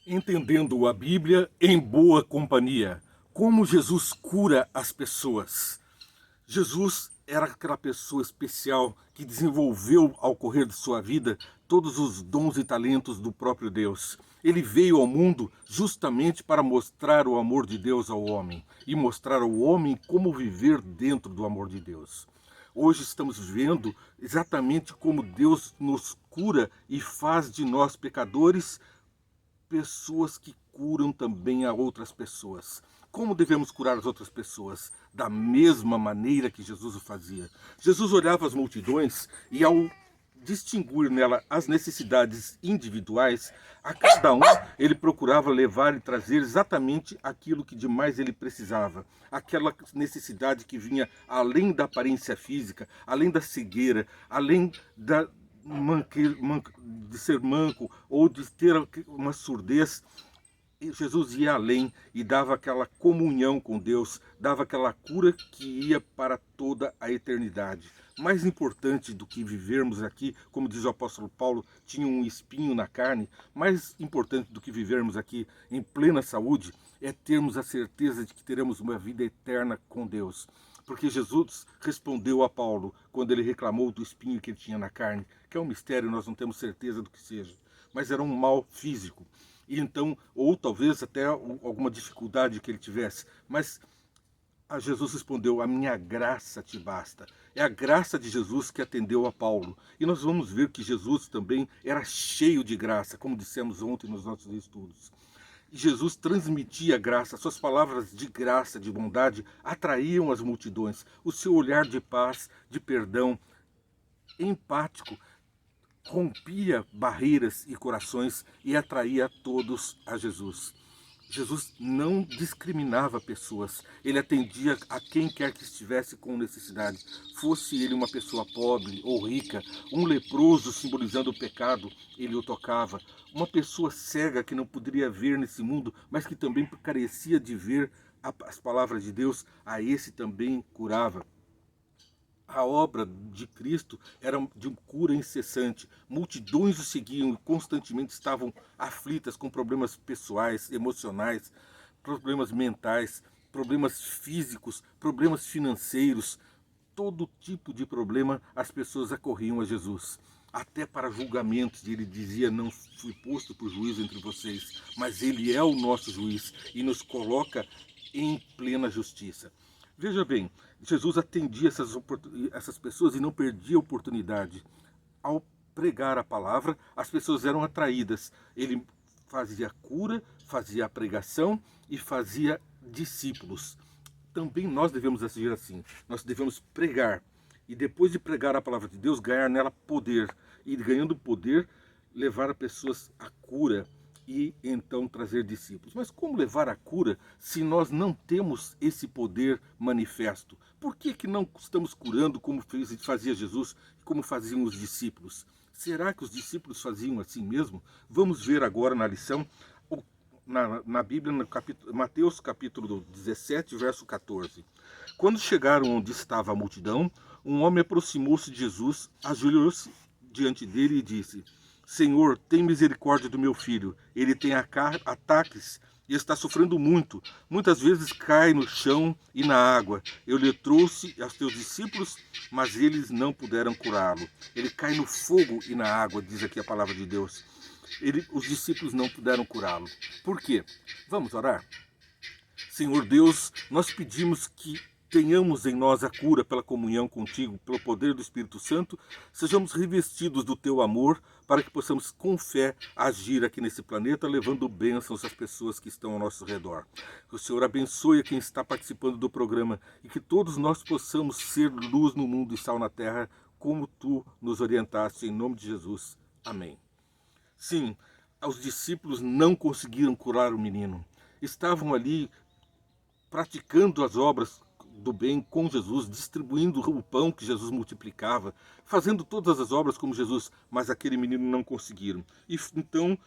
Entendendo a Bíblia em boa companhia. Como Jesus cura as pessoas. Jesus era aquela pessoa especial que desenvolveu ao correr de sua vida todos os dons e talentos do próprio Deus. Ele veio ao mundo justamente para mostrar o amor de Deus ao homem e mostrar ao homem como viver dentro do amor de Deus. Hoje estamos vendo exatamente como Deus nos cura e faz de nós pecadores pessoas que curam também a outras pessoas. Como devemos curar as outras pessoas? Da mesma maneira que Jesus o fazia. Jesus olhava as multidões e, ao distinguir nela as necessidades individuais, a cada um ele procurava levar e trazer exatamente aquilo que de mais ele precisava. Aquela necessidade que vinha além da aparência física, além da cegueira, além de ser manco ou de ter uma surdez. Jesus ia além e dava aquela comunhão com Deus, dava aquela cura que ia para toda a eternidade. Mais importante do que vivermos aqui, como diz o apóstolo Paulo, tinha um espinho na carne, mais importante do que vivermos aqui em plena saúde, é termos a certeza de que teremos uma vida eterna com Deus. Porque Jesus respondeu a Paulo quando ele reclamou do espinho que ele tinha na carne, que é um mistério, nós não temos certeza do que seja, mas era um mal físico. E então, ou talvez até alguma dificuldade que ele tivesse, mas a Jesus respondeu: a minha graça te basta. É a graça de Jesus que atendeu a Paulo. E nós vamos ver que Jesus também era cheio de graça, como dissemos ontem nos nossos estudos. E Jesus transmitia graça, suas palavras de graça, de bondade, atraíam as multidões. O seu olhar de paz, de perdão, empático, rompia barreiras e corações e atraía todos a Jesus. Jesus não discriminava pessoas, ele atendia a quem quer que estivesse com necessidade, fosse ele uma pessoa pobre ou rica, um leproso simbolizando o pecado, ele o tocava, uma pessoa cega que não poderia ver nesse mundo, mas que também carecia de ver as palavras de Deus, a esse também curava. A obra de Cristo era de cura incessante. Multidões o seguiam e constantemente estavam aflitas com problemas pessoais, emocionais, problemas mentais, problemas físicos, problemas financeiros. Todo tipo de problema as pessoas acorriam a Jesus. Até para julgamentos, ele dizia: não fui posto por juízo entre vocês, mas ele é o nosso juiz e nos coloca em plena justiça. Veja bem, Jesus atendia essas pessoas e não perdia a oportunidade. Ao pregar a palavra, as pessoas eram atraídas. Ele fazia cura, fazia a pregação e fazia discípulos. Também nós devemos agir assim. Nós devemos pregar. E depois de pregar a palavra de Deus, ganhar nela poder. E ganhando poder, levar as pessoas à cura e então trazer discípulos. Mas como levar a cura se nós não temos esse poder manifesto? Por que não estamos curando como fazia Jesus, como faziam os discípulos? Será que os discípulos faziam assim mesmo? Vamos ver agora na lição, na Bíblia, no Mateus capítulo 17, verso 14. Quando chegaram onde estava a multidão, um homem aproximou-se de Jesus, ajoelhou-se diante dele e disse: Senhor, tem misericórdia do meu filho. Ele tem ataques e está sofrendo muito. Muitas vezes cai no chão e na água. Eu lhe trouxe aos teus discípulos, mas eles não puderam curá-lo. Ele cai no fogo e na água, diz aqui a palavra de Deus. Os discípulos não puderam curá-lo. Por quê? Vamos orar? Senhor Deus, nós pedimos que tenhamos em nós a cura pela comunhão contigo, pelo poder do Espírito Santo, sejamos revestidos do teu amor, para que possamos com fé agir aqui nesse planeta, levando bênçãos às pessoas que estão ao nosso redor. Que o Senhor abençoe a quem está participando do programa e que todos nós possamos ser luz no mundo e sal na terra, como tu nos orientaste, em nome de Jesus. Amém. Sim, os discípulos não conseguiram curar o menino. Estavam ali praticando as obras do bem com Jesus, distribuindo o pão que Jesus multiplicava, fazendo todas as obras como Jesus, mas aquele menino não conseguiram. E então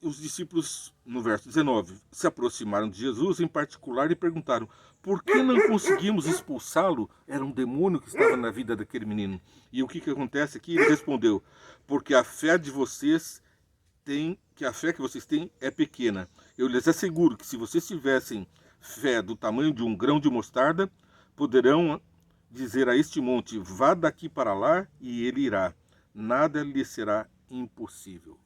os discípulos, no verso 19, se aproximaram de Jesus em particular e perguntaram: por que não conseguimos expulsá-lo? Era um demônio que estava na vida daquele menino. E o que acontece aqui? Ele respondeu: porque a fé de vocês que a fé que vocês têm é pequena. Eu lhes asseguro que se vocês tivessem fé do tamanho de um grão de mostarda, poderão dizer a este monte, vá daqui para lá, e ele irá. Nada lhe será impossível.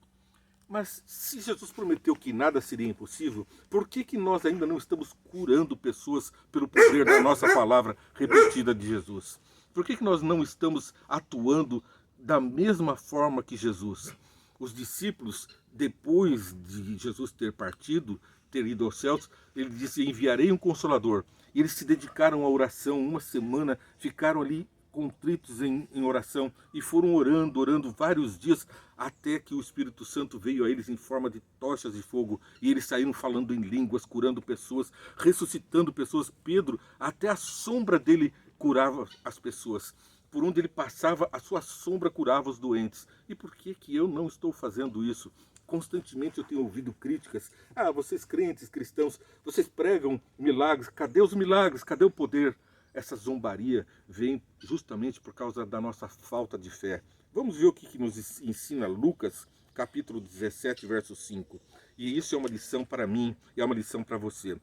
Mas se Jesus prometeu que nada seria impossível, por que nós ainda não estamos curando pessoas pelo poder da nossa palavra repetida de Jesus? Por que nós não estamos atuando da mesma forma que Jesus? Os discípulos, depois de Jesus ter partido, ter ido aos céus, ele disse, enviarei um Consolador. E eles se dedicaram à oração, uma semana, ficaram ali contritos em oração e foram orando vários dias, até que o Espírito Santo veio a eles em forma de tochas de fogo, e eles saíram falando em línguas, curando pessoas, ressuscitando pessoas. Pedro, até a sombra dele curava as pessoas. Por onde ele passava, a sua sombra curava os doentes. E por que eu não estou fazendo isso? Constantemente eu tenho ouvido críticas. Vocês crentes, cristãos, vocês pregam milagres. Cadê os milagres? Cadê o poder? Essa zombaria vem justamente por causa da nossa falta de fé. Vamos ver o que nos ensina Lucas, capítulo 17, verso 5. E isso é uma lição para mim e é uma lição para você.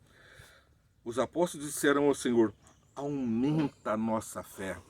Os apóstolos disseram ao Senhor, aumenta a nossa fé.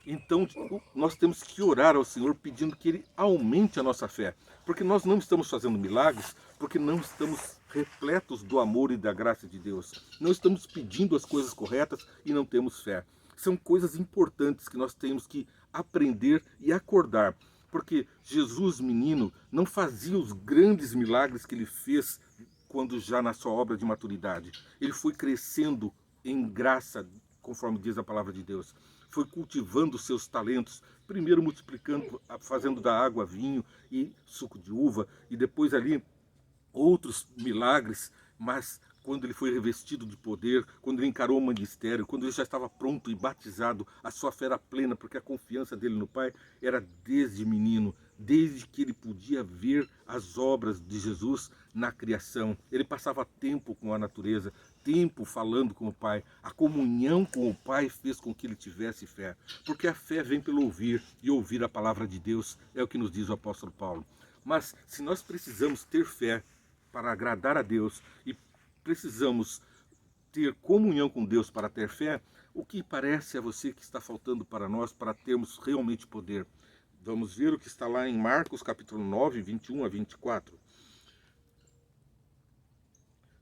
Então, nós temos que orar ao Senhor pedindo que Ele aumente a nossa fé. Porque nós não estamos fazendo milagres, porque não estamos repletos do amor e da graça de Deus. Não estamos pedindo as coisas corretas e não temos fé. São coisas importantes que nós temos que aprender e acordar. Porque Jesus, menino, não fazia os grandes milagres que Ele fez quando já na sua obra de maturidade. Ele foi crescendo em graça, conforme diz a palavra de Deus. Foi cultivando seus talentos, primeiro multiplicando, fazendo da água vinho e suco de uva, e depois ali outros milagres, mas quando ele foi revestido de poder, quando ele encarou o ministério, quando ele já estava pronto e batizado, a sua fé era plena, porque a confiança dele no Pai era desde menino, desde que ele podia ver as obras de Jesus na criação. Ele passava tempo com a natureza, tempo falando com o Pai. A comunhão com o Pai fez com que ele tivesse fé, porque a fé vem pelo ouvir, e ouvir a palavra de Deus é o que nos diz o apóstolo Paulo. Mas se nós precisamos ter fé para agradar a Deus e precisamos ter comunhão com Deus para ter fé, o que parece a você que está faltando para nós para termos realmente poder? Vamos ver o que está lá em Marcos capítulo 9, 21 a 24.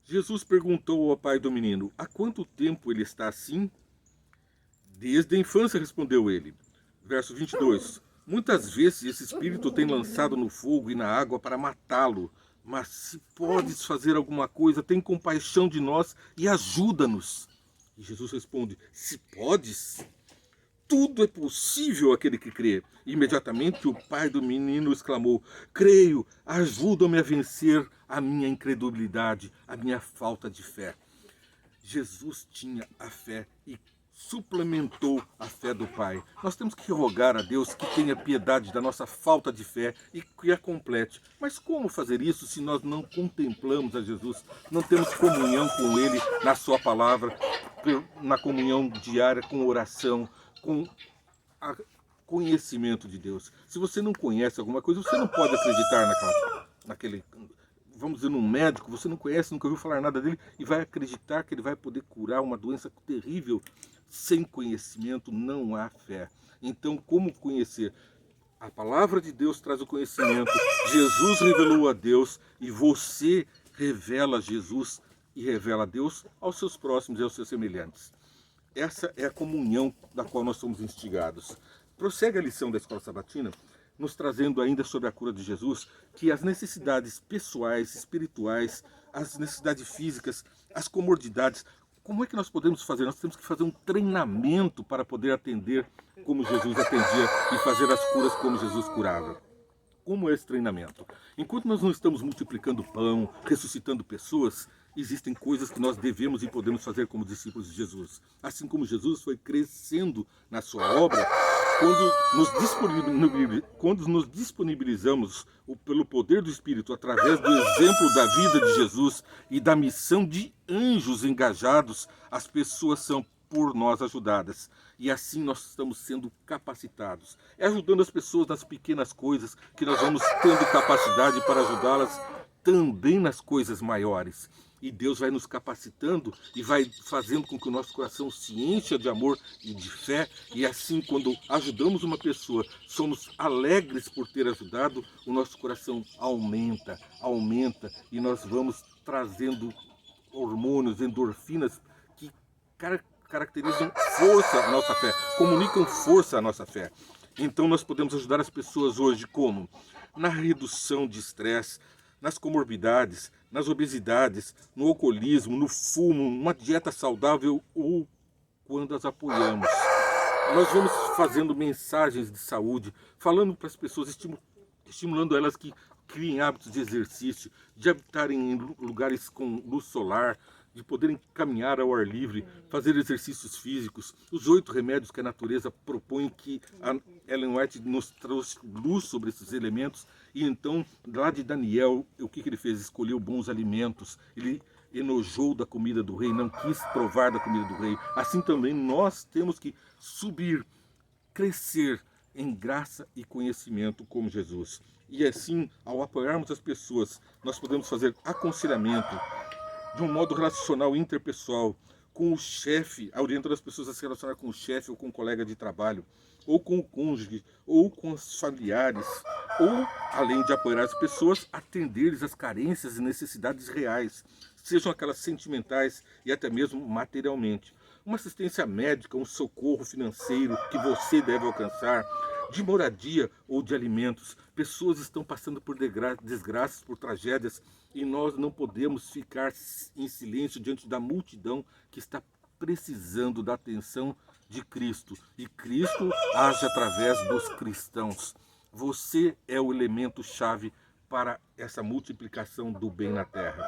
Jesus perguntou ao pai do menino, há quanto tempo ele está assim? Desde a infância, respondeu ele. Verso 22. Muitas vezes esse espírito tem lançado no fogo e na água para matá-lo. Mas se podes fazer alguma coisa, tem compaixão de nós e ajuda-nos. E Jesus responde, se podes? Tudo é possível àquele que crê. Imediatamente o pai do menino exclamou, creio, ajuda-me a vencer a minha incredulidade, a minha falta de fé. Jesus tinha a fé e suplementou a fé do Pai. Nós temos que rogar a Deus que tenha piedade da nossa falta de fé e que a complete. Mas como fazer isso se nós não contemplamos a Jesus, não temos comunhão com Ele na sua palavra, na comunhão diária, com oração, com conhecimento de Deus? Se você não conhece alguma coisa, você não pode acreditar naquele... Vamos dizer, num médico, você não conhece, nunca ouviu falar nada dele e vai acreditar que ele vai poder curar uma doença terrível. Sem conhecimento não há fé. Então, como conhecer? A palavra de Deus traz o conhecimento. Jesus revelou a Deus e você revela Jesus e revela a Deus aos seus próximos e aos seus semelhantes. Essa é a comunhão da qual nós somos instigados. Prossegue a lição da Escola Sabatina, nos trazendo ainda sobre a cura de Jesus, que as necessidades pessoais, espirituais, as necessidades físicas, as comodidades, como é que nós podemos fazer? Nós temos que fazer um treinamento para poder atender como Jesus atendia e fazer as curas como Jesus curava. Como é esse treinamento? Enquanto nós não estamos multiplicando pão, ressuscitando pessoas, existem coisas que nós devemos e podemos fazer como discípulos de Jesus. Assim como Jesus foi crescendo na sua obra, quando nos disponibilizamos pelo poder do Espírito, através do exemplo da vida de Jesus e da missão de anjos engajados, as pessoas são por nós ajudadas. e assim nós estamos sendo capacitados. É ajudando as pessoas nas pequenas coisas que nós vamos tendo capacidade para ajudá-las também nas coisas maiores. E Deus vai nos capacitando e vai fazendo com que o nosso coração se encha de amor e de fé. E assim, quando ajudamos uma pessoa, somos alegres por ter ajudado, o nosso coração aumenta, aumenta, e nós vamos trazendo hormônios, endorfinas que caracterizam força a nossa fé, comunicam força à nossa fé. Então nós podemos ajudar as pessoas hoje como? Na redução de estresse, nas comorbidades, nas obesidades, no alcoolismo, no fumo, numa dieta saudável ou quando as apoiamos. Nós vamos fazendo mensagens de saúde, falando para as pessoas, estimulando elas que criem hábitos de exercício, de habitarem em lugares com luz solar, de poderem caminhar ao ar livre, fazer exercícios físicos. Os 8 remédios que a natureza propõe, que a Ellen White nos trouxe luz sobre esses elementos. E então, lá de Daniel, o que ele fez? Escolheu bons alimentos. Ele enojou da comida do rei, não quis provar da comida do rei. Assim também nós temos que subir, crescer em graça e conhecimento como Jesus. E assim, ao apoiarmos as pessoas, nós podemos fazer aconselhamento de um modo relacional interpessoal, com o chefe, orientando as pessoas a se relacionar com o chefe ou com o colega de trabalho, ou com o cônjuge, ou com os familiares, ou, além de apoiar as pessoas, atender-lhes as carências e necessidades reais, sejam aquelas sentimentais e até mesmo materialmente. Uma assistência médica, um socorro financeiro que você deve alcançar, de moradia ou de alimentos. Pessoas estão passando por desgraças, por tragédias, e nós não podemos ficar em silêncio diante da multidão que está precisando da atenção de Cristo. E Cristo age através dos cristãos. Você é o elemento-chave para essa multiplicação do bem na terra.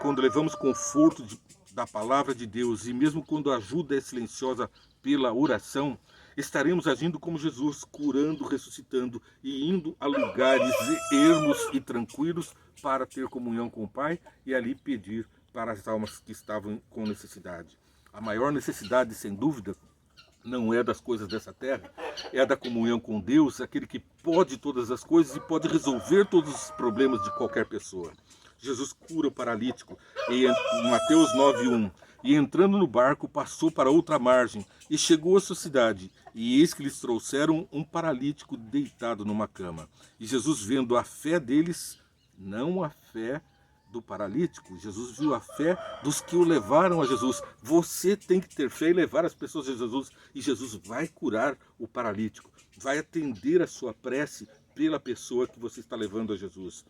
Quando levamos conforto da palavra de Deus, e mesmo quando a ajuda é silenciosa pela oração, estaremos agindo como Jesus, curando, ressuscitando e indo a lugares ermos e tranquilos para ter comunhão com o Pai e ali pedir para as almas que estavam com necessidade. A maior necessidade, sem dúvida, não é das coisas dessa terra, é da comunhão com Deus, aquele que pode todas as coisas e pode resolver todos os problemas de qualquer pessoa. Jesus cura o paralítico em Mateus 9:1. E entrando no barco, passou para outra margem e chegou à sua cidade. E eis que lhes trouxeram um paralítico deitado numa cama. E Jesus, vendo a fé deles, não a fé do paralítico, Jesus viu a fé dos que o levaram a Jesus. Você tem que ter fé e levar as pessoas a Jesus. E Jesus vai curar o paralítico, vai atender a sua prece pela pessoa que você está levando a Jesus.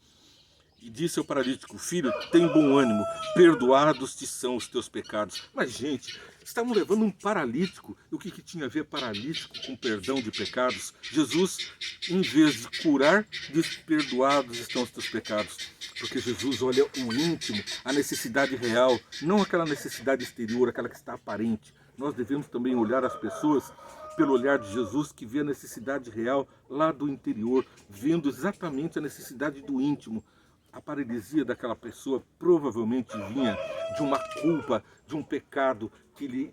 E disse ao paralítico: filho, tem bom ânimo, perdoados te são os teus pecados. Mas, gente, estavam levando um paralítico. O que tinha a ver paralítico com perdão de pecados? Jesus, em vez de curar, diz: perdoados estão os teus pecados. Porque Jesus olha o íntimo, a necessidade real, não aquela necessidade exterior, aquela que está aparente. Nós devemos também olhar as pessoas pelo olhar de Jesus, que vê a necessidade real lá do interior, vendo exatamente a necessidade do íntimo. A paralisia daquela pessoa provavelmente vinha de uma culpa, de um pecado que lhe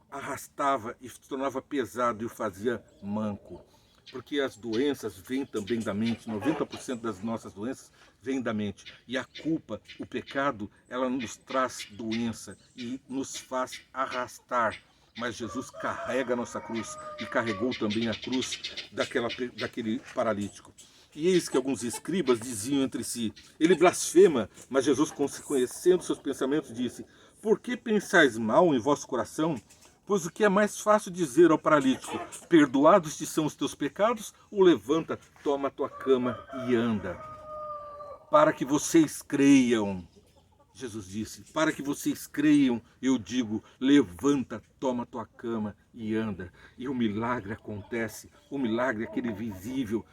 arrastava e se tornava pesado e o fazia manco. Porque as doenças vêm também da mente, 90% das nossas doenças vêm da mente. E a culpa, o pecado, ela nos traz doença e nos faz arrastar. Mas Jesus carrega a nossa cruz e carregou também a cruz daquele paralítico. E eis que alguns escribas diziam entre si: ele blasfema. Mas Jesus, conhecendo seus pensamentos, disse: por que pensais mal em vosso coração? Pois o que é mais fácil dizer ao paralítico: perdoados te são os teus pecados, ou levanta, toma a tua cama e anda. Para que vocês creiam, Jesus disse, para que vocês creiam, eu digo: levanta, toma a tua cama e anda. E o milagre acontece, o milagre, aquele visível,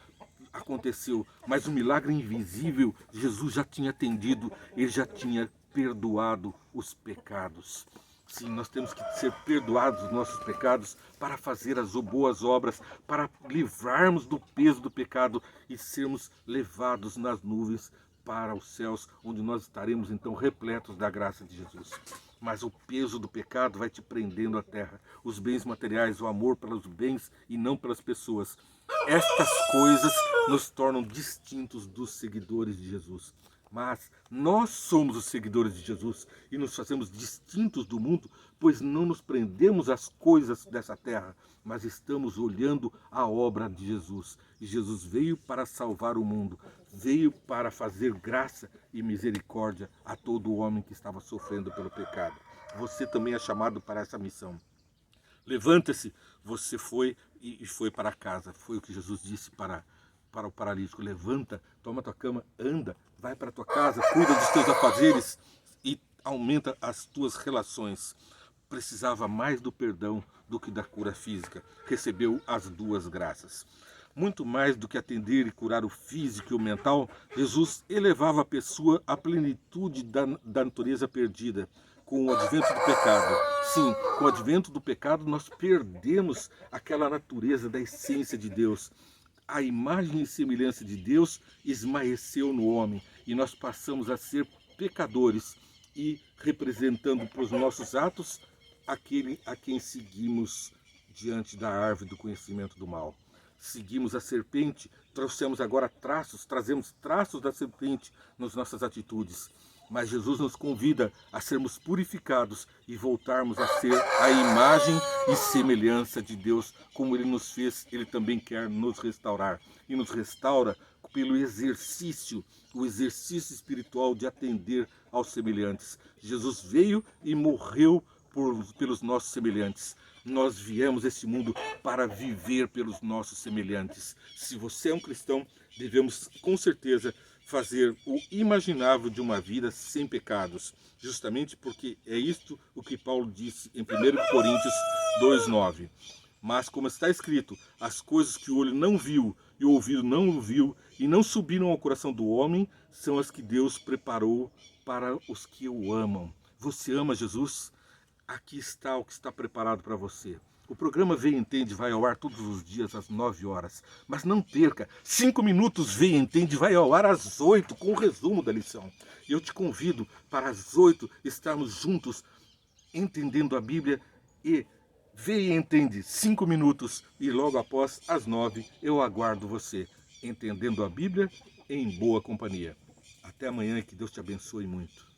aconteceu, mas o milagre invisível, Jesus já tinha atendido, ele já tinha perdoado os pecados. Sim, nós temos que ser perdoados dos nossos pecados para fazer as boas obras, para livrarmos do peso do pecado e sermos levados nas nuvens para os céus, onde nós estaremos então repletos da graça de Jesus. Mas o peso do pecado vai te prendendo à terra. Os bens materiais, o amor pelos bens e não pelas pessoas. Estas coisas nos tornam distintos dos seguidores de Jesus. Mas nós somos os seguidores de Jesus e nos fazemos distintos do mundo, pois não nos prendemos às coisas dessa terra, mas estamos olhando a obra de Jesus. E Jesus veio para salvar o mundo, veio para fazer graça e misericórdia a todo homem que estava sofrendo pelo pecado. Você também é chamado para essa missão. Levanta-se, você foi e foi para casa. Foi o que Jesus disse para o paralítico. Levanta, toma tua cama, anda, vai para tua casa, cuida dos teus afazeres e aumenta as tuas relações. Precisava mais do perdão do que da cura física. Recebeu as duas graças. Muito mais do que atender e curar o físico e o mental, Jesus elevava a pessoa à plenitude da natureza perdida. Com o advento do pecado. Sim, com o advento do pecado nós perdemos aquela natureza da essência de Deus. A imagem e semelhança de Deus esmaeceu no homem e nós passamos a ser pecadores e representando por nossos atos aquele a quem seguimos diante da árvore do conhecimento do mal. Seguimos a serpente, trazemos traços da serpente nas nossas atitudes. Mas Jesus nos convida a sermos purificados e voltarmos a ser a imagem e semelhança de Deus, como Ele nos fez, Ele também quer nos restaurar. E nos restaura pelo exercício, o exercício espiritual de atender aos semelhantes. Jesus veio e morreu pelos nossos semelhantes. Nós viemos a este mundo para viver pelos nossos semelhantes. Se você é um cristão, devemos com certeza fazer o imaginável de uma vida sem pecados, justamente porque é isto o que Paulo disse em 1 Coríntios 2,9. Mas como está escrito, as coisas que o olho não viu e o ouvido não ouviu e não subiram ao coração do homem, são as que Deus preparou para os que o amam. Você ama Jesus? Aqui está o que está preparado para você. O programa Vê e Entende vai ao ar todos os dias às 9 horas. Mas não perca, 5 minutos Vê e Entende vai ao ar às 8 com o resumo da lição. Eu te convido para às 8 estarmos juntos entendendo a Bíblia e Vê e Entende 5 minutos e logo após às 9 eu aguardo você entendendo a Bíblia em boa companhia. Até amanhã e que Deus te abençoe muito.